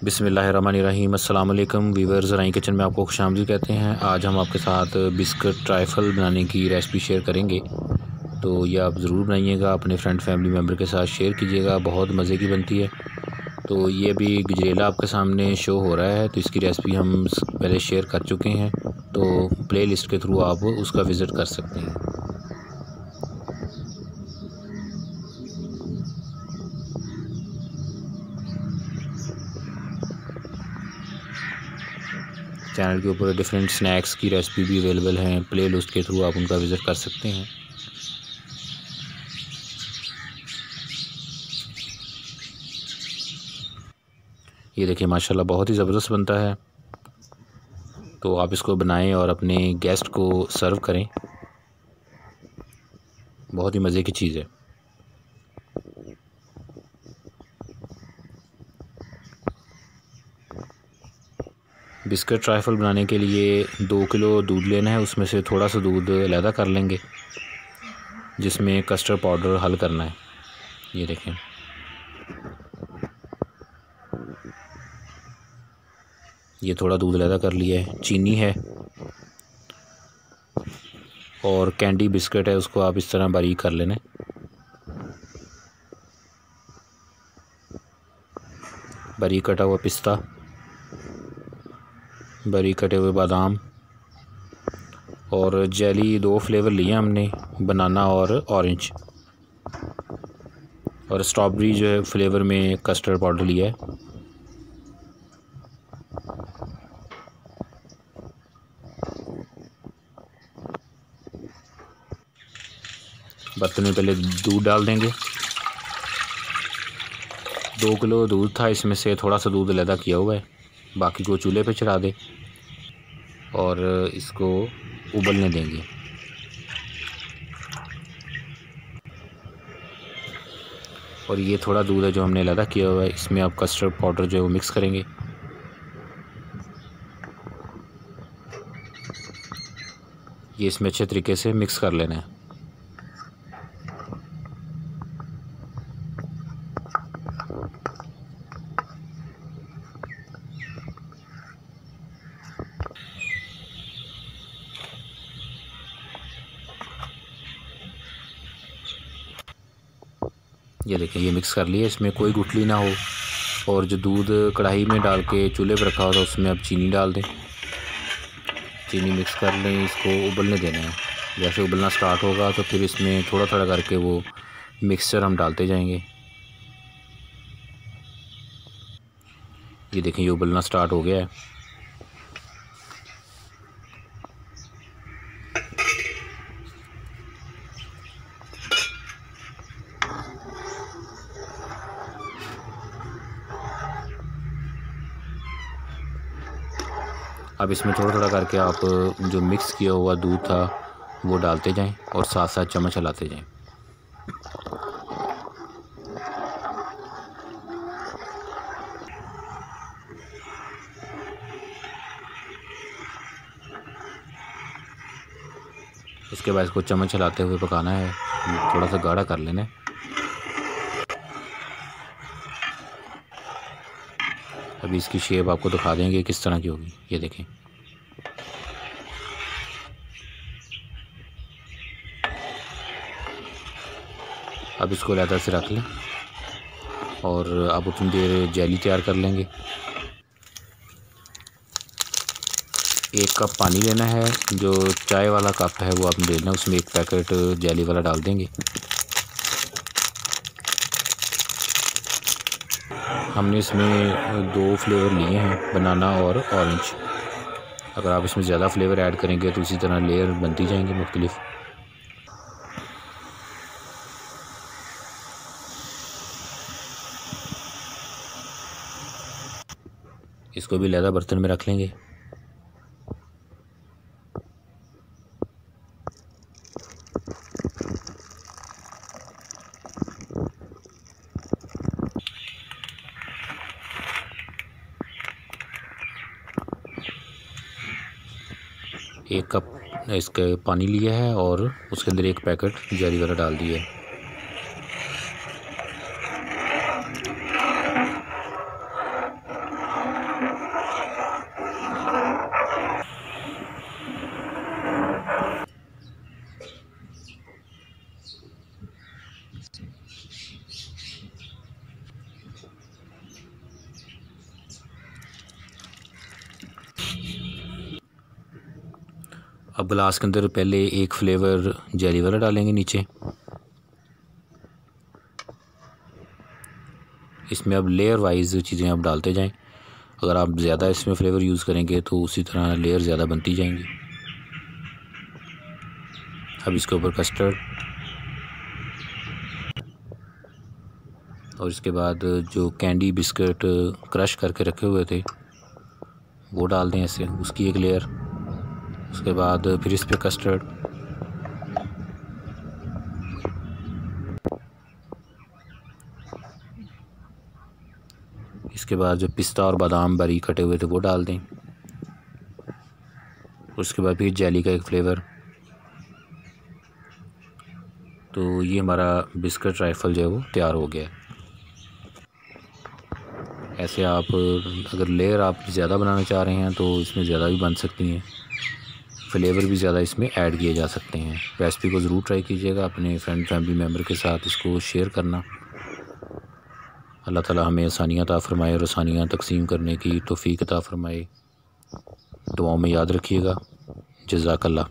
बिस्मिल्लाहिर्रहमानिर्रहीम। अस्सलाम वालेकुम वीवर्स, राई किचन में आपको खुशामदीद कहते हैं। आज हम आपके साथ बिस्किट ट्राइफल बनाने की रेसिपी शेयर करेंगे, तो ये आप ज़रूर बनाइएगा, अपने फ्रेंड फैमिली मेम्बर के साथ शेयर कीजिएगा, बहुत मज़े की बनती है। तो ये अभी गजरेला आपके सामने शो हो रहा है, तो इसकी रेसिपी हम पहले शेयर कर चुके हैं, तो प्ले लिस्ट के थ्रू आप उसका विज़िट कर सकते हैं। चैनल के ऊपर डिफरेंट स्नैक्स की रेसिपी भी अवेलेबल हैं, प्ले लिस्ट के थ्रू आप उनका विज़िट कर सकते हैं। ये देखिए माशाल्लाह बहुत ही ज़बरदस्त बनता है, तो आप इसको बनाएं और अपने गेस्ट को सर्व करें, बहुत ही मज़े की चीज़ है। बिस्किट ट्राइफल बनाने के लिए 2 किलो दूध लेना है, उसमें से थोड़ा सा दूध अलहदा कर लेंगे, जिसमें कस्टर्ड पाउडर हल करना है। ये देखें, ये थोड़ा दूध अलहदा कर लिया है। चीनी है और कैंडी बिस्किट है, उसको आप इस तरह बारीक कर लेना। बारीक कटा हुआ पिस्ता, बारीक कटे हुए बादाम और जेली 2 फ्लेवर लिए हमने, बनाना और ऑरेंज, और स्ट्रॉबेरी जो है फ्लेवर में कस्टर्ड पाउडर लिया है। बर्तन में पहले दूध डाल देंगे। 2 किलो दूध था, इसमें से थोड़ा सा दूध अलहदा किया हुआ है, बाकी को चूल्हे पे चढ़ा दे और इसको उबलने देंगे। और ये थोड़ा दूध है जो हमने अलहदा किया हुआ है, इसमें आप कस्टर्ड पाउडर जो है वो मिक्स करेंगे। ये इसमें अच्छे तरीके से मिक्स कर लेना है। ये देखें, ये मिक्स कर लिया, इसमें कोई गुठली ना हो। और जो दूध कढ़ाई में डाल के चूल्हे पर रखा हुआ था उसमें अब चीनी डाल दें। चीनी मिक्स कर लें, इसको उबलने देना है। जैसे उबलना स्टार्ट होगा तो फिर इसमें थोड़ा थोड़ा करके वो मिक्सचर हम डालते जाएंगे। ये देखें, ये उबलना स्टार्ट हो गया है। अब इसमें थोड़ा थोड़ा करके आप जो मिक्स किया हुआ दूध था वो डालते जाएं और साथ साथ चम्मच चलाते जाएं। उसके बाद इसको चम्मच चलाते हुए पकाना है, थोड़ा सा गाढ़ा कर लेना है। अभी इसकी शेप आपको दिखा देंगे किस तरह की होगी। ये देखें, अब इसको अलहदा से रख लें और अब उतनी देर जेली तैयार कर लेंगे। 1 कप पानी लेना है, जो चाय वाला कप है वो आपने लेना है, उसमें 1 पैकेट जेली वाला डाल देंगे। हमने इसमें 2 फ्लेवर लिए हैं, बनाना और ऑरेंज। अगर आप इसमें ज़्यादा फ्लेवर ऐड करेंगे तो इसी तरह लेयर बनती जाएंगी मुख्तलिफ। इसको भी अलहदा बर्तन में रख लेंगे। एक कप इसके पानी लिया है और उसके अंदर 1 पैकेट जेली वाला डाल दिया है। अब गिलास के अंदर पहले एक फ्लेवर जेली वाला डालेंगे नीचे। इसमें अब लेयर वाइज चीज़ें आप डालते जाएं। अगर आप ज़्यादा इसमें फ्लेवर यूज़ करेंगे तो उसी तरह लेयर ज़्यादा बनती जाएंगी। अब इसके ऊपर कस्टर्ड और इसके बाद जो कैंडी बिस्किट क्रश करके रखे हुए थे वो डाल दें ऐसे, उसकी एक लेयर। उसके बाद फिर इस पे कस्टर्ड, इसके बाद जो पिस्ता और बादाम बारीक कटे हुए थे वो डाल दें। उसके बाद फिर जेली का एक फ्लेवर। तो ये हमारा बिस्किट ट्राइफल जो है वो तैयार हो गया है। ऐसे आप अगर लेयर आप ज़्यादा बनाना चाह रहे हैं तो इसमें ज़्यादा भी बन सकती हैं, फ्लेवर भी ज़्यादा इसमें ऐड किए जा सकते हैं। रेसिपी को ज़रूर ट्राई कीजिएगा, अपने फ्रेंड फैमिली मेम्बर के साथ इसको शेयर करना। अल्लाह ताला हमें आसानियाँ अता फ़रमाए और आसानियाँ तक़सीम करने की तौफ़ीक़ अता फ़रमाए। दुआओं में याद रखिएगा। जज़ाकल्लाह।